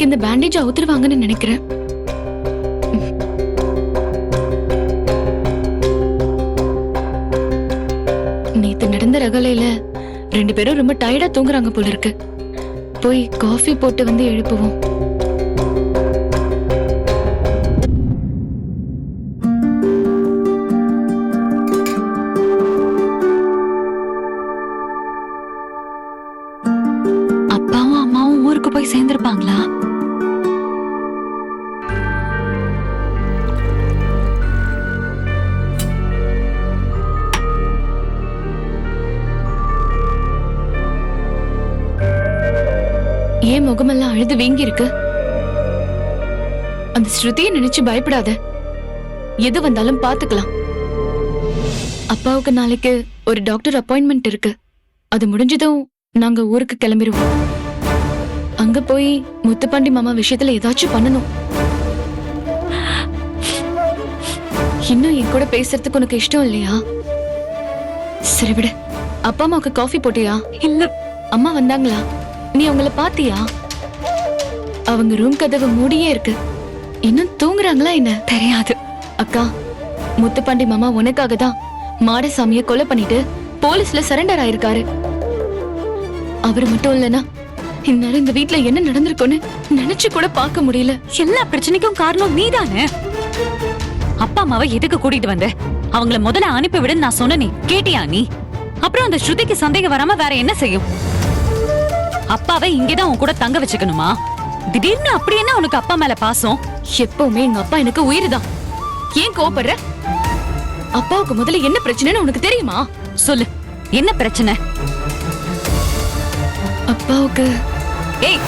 இன்னைக்கு இந்த பேண்டேஜ் அவுத்துருவாங்கன்னு நினைக்கிறேன். நேத்து நடந்த ரகலையில 2 பேரும் ரொம்ப டயர்டா தூங்குறாங்க போல இருக்கு. போய் காஃபி போட்டு வந்து எழுப்புவோம். அப்பாவும் அம்மாவும் ஊருக்கு போய் சேர்ந்திருப்பாங்களா? ஏன் முகமெல்லாம் அழுது வீங்கி இருக்கு? அந்த ஸ்ருதியை நினைச்சு பயப்படாத. எது வந்தாலும் பாத்துக்கலாம். அப்பாவுக்கு நாளைக்கு ஒரு டாக்டர் அப்பாயின்மெண்ட் இருக்கு. அது முடிஞ்சதும் நாங்க ஊருக்கு கிளம்பிடுவோம். அங்க போய் முத்துப்பாண்டி மாமா விஷயத்துல ஏதாச்சும் பண்ணணும். இன்னும் என் கூட பேசுறதுக்கு உனக்கு இஷ்டம் இல்லையா? சரி விடு. அப்பா அம்மாவுக்கு காஃபி போட்டியா? இல்ல. அம்மா வந்தாங்களா? நீ அவங்கள பாத்தியா? அவங்க ரூம் கதவு மூடியே இருக்கு. இன்னும் தூங்குறாங்களா என்ன? தெரியாது. அக்கா, முத்துப்பாண்டி மாமா உனக்காக தான் மாடசாமிய கொலை பண்ணிட்டு போலீஸ்ல சரண்டர் ஆயிருக்காரு. அவர் மட்டும் இல்லனா இந்நேரம் இந்த வீட்ல என்ன நடந்திருக்குன்னு நினைச்சு கூட பார்க்க முடியல. எல்லா பிரச்சனைக்கும் காரணம் நீதானே. அப்பா அம்மாவை எதுக்கு கூட்டிட்டு வந்த? அவங்கள முதல்ல அனுப்பி விடுன்னு நான் சொன்னேன், கேட்டியா நீ? அப்புறம் அந்த ஸ்ருதிக்கு சந்தேகம் வராம வேற என்ன செய்யும்? அப்பாவை இங்கதான் உன் கூட தங்க வச்சுக்கணுமா? திடீர்னு அப்படி என்ன உனக்கு அப்பா மேல பாசம்? எப்பவுமே எங்க அப்பா எனக்கு உயிர்தான். ஏன் கோபப்படுற? அப்பாவுக்கு முதல்ல என்ன பிரச்சனைன்னு உனக்கு தெரியுமா? சொல்லு, என்ன பிரச்சனை? அப்பாவுக்கு ஏய்,